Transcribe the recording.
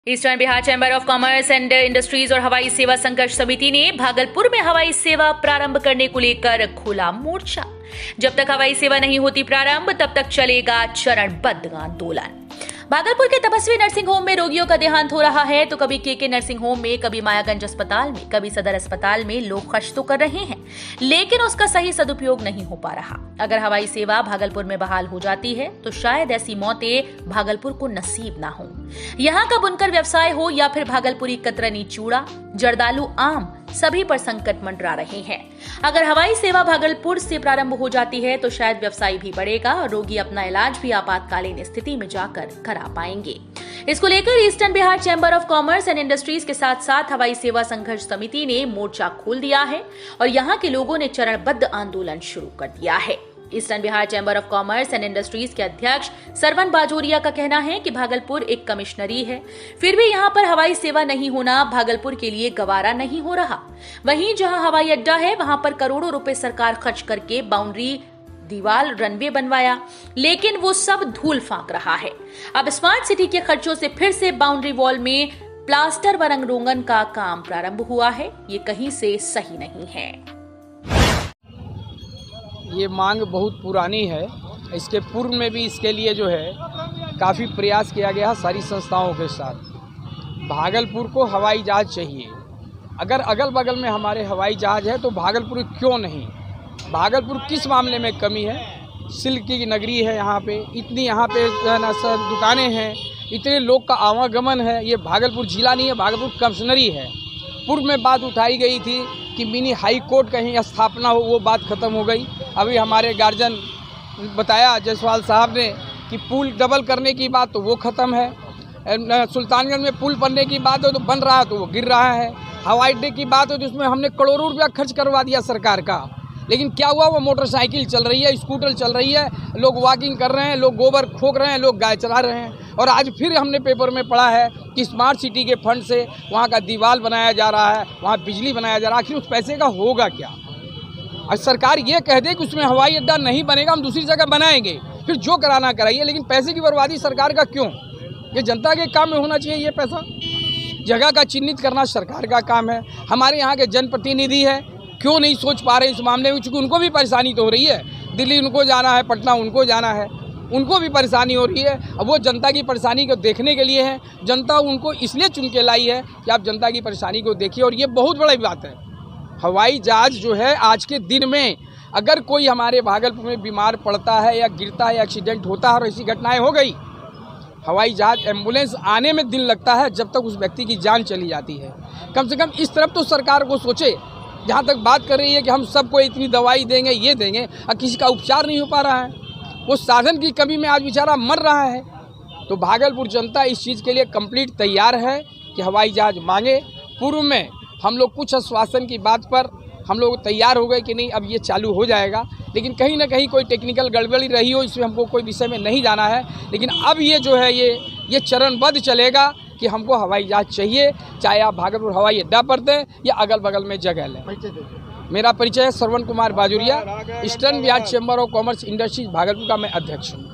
Eastern Bihar chamber of commerce and industries और हवाई सेवा संघर्ष समिति ने भागलपुर में हवाई सेवा प्रारंभ करने को लेकर खोला मोर्चा। जब तक हवाई सेवा नहीं होती प्रारंभ तब तक चलेगा चरणबद्ध आंदोलन। भागलपुर के तपस्वी नर्सिंग होम में रोगियों का देहांत हो रहा है तो कभी के नर्सिंग होम में, कभी मायागंज अस्पताल में, कभी सदर अस्पताल में लोग खर्च तो कर रहे हैं, लेकिन उसका सही सदुपयोग नहीं हो पा रहा। अगर हवाई सेवा भागलपुर में बहाल हो जाती है तो शायद ऐसी मौतें भागलपुर को नसीब ना हो। यहाँ का बुनकर व्यवसाय हो या फिर भागलपुरी कतरनी चूड़ा, जर्दालू आम, सभी पर संकट मंडरा रहे हैं। अगर हवाई सेवा भागलपुर से प्रारंभ हो जाती है तो शायद व्यवसाय भी बढ़ेगा और रोगी अपना इलाज भी आपातकालीन स्थिति में जाकर करा पाएंगे। इसको लेकर eastern Bihar chamber of commerce and industries के साथ साथ हवाई सेवा संघर्ष समिति ने मोर्चा खोल दिया है और यहाँ के लोगों ने चरणबद्ध आंदोलन शुरू कर दिया है। Eastern Bihar chamber of commerce and industries के अध्यक्ष सरवन बाजोरिया का कहना है कि भागलपुर एक कमिश्नरी है, फिर भी यहाँ पर हवाई सेवा नहीं होना भागलपुर के लिए गवारा नहीं हो रहा। वहीं जहाँ हवाई अड्डा है वहां पर करोड़ों रुपए सरकार खर्च करके बाउंड्री, दीवार, रनवे बनवाया, लेकिन वो सब धूल फांक रहा है। अब स्मार्ट सिटी के खर्चों से फिर से बाउंड्री वॉल में प्लास्टर व रंग रोगन का काम प्रारंभ हुआ है। ये कहीं से सही नहीं है। ये मांग बहुत पुरानी है। इसके पूर्व में भी इसके लिए जो है काफ़ी प्रयास किया गया सारी संस्थाओं के साथ। भागलपुर को हवाई जहाज़ चाहिए। अगर अगल बगल में हमारे हवाई जहाज़ है तो भागलपुर क्यों नहीं? भागलपुर किस मामले में कमी है? सिल्क की नगरी है यहाँ पे, इतनी यहाँ पे ना सर दुकानें हैं, इतने लोग का आवागमन है। ये भागलपुर जिला नहीं है, भागलपुर कमिश्नरी है। पूर्व में बात उठाई गई थी कि मिनी हाई कोर्ट कहीं स्थापना हो, वो बात खत्म हो गई। अभी हमारे गार्जियन बताया जायसवाल साहब ने कि पुल डबल करने की बात तो वो ख़त्म है। सुल्तानगंज में पुल बनने की बात हो तो बन रहा है तो वो गिर रहा है। हवाई अड्डे की बात हो तो उसमें हमने करोड़ों रुपया खर्च करवा दिया सरकार का, लेकिन क्या हुआ? वो मोटरसाइकिल चल रही है, स्कूटर चल रही है, लोग वॉकिंग कर रहे हैं, लोग गोबर खोक रहे हैं, लोग गाय चरा रहे हैं। और आज फिर हमने पेपर में पढ़ा है कि स्मार्ट सिटी के फंड से वहाँ का दीवार बनाया जा रहा है, वहाँ बिजली बनाया जा रहा है। आखिर उस पैसे का होगा क्या? और सरकार ये कह दे कि उसमें हवाई अड्डा नहीं बनेगा, हम दूसरी जगह बनाएंगे, फिर जो कराना कराइए, लेकिन पैसे की बर्बादी सरकार का क्यों? ये जनता के काम में होना चाहिए। ये पैसा जगह का चिन्हित करना सरकार का काम है। हमारे यहाँ के जनप्रतिनिधि है, क्यों नहीं सोच पा रहे इस मामले में? चूँकि उनको भी परेशानी तो हो रही है, दिल्ली उनको जाना है, पटना उनको जाना है, उनको भी परेशानी हो रही है। अब वो जनता की परेशानी को देखने के लिए है। जनता उनको इसलिए चुन के लाई है कि आप जनता की परेशानी को देखिए। और ये बहुत बड़ी बात है। हवाई जहाज़ जो है आज के दिन में अगर कोई हमारे भागलपुर में बीमार पड़ता है या गिरता है या एक्सीडेंट होता है और ऐसी घटनाएँ हो गई, हवाई जहाज़ एम्बुलेंस आने में दिन लगता है जब तक उस व्यक्ति की जान चली जाती है। कम से कम इस तरफ तो सरकार को सोचे। जहाँ तक बात कर रही है कि हम सबको इतनी दवाई देंगे, ये देंगे, और किसी का उपचार नहीं हो पा रहा है, वो साधन की कमी में आज बेचारा मर रहा है। तो भागलपुर जनता इस चीज़ के लिए कंप्लीट तैयार है कि हवाई जहाज़ मांगे। पूर्व में हम लोग कुछ आश्वासन की बात पर हम लोग तैयार हो गए कि नहीं अब ये चालू हो जाएगा, लेकिन कहीं ना कहीं कोई टेक्निकल गड़बड़ी रही हो, इसमें हमको कोई विषय में नहीं जाना है। लेकिन अब ये जो है ये चरणबद्ध चलेगा कि हमको हवाई जहाज़ चाहिए, चाहे आप भागलपुर हवाई अड्डा पर दें या अगल बगल में जगह लें। मेरा परिचय है Sarwan Kumar Bajoria, eastern Bihar chamber of commerce industries Bhagalpur का मैं अध्यक्ष हूँ।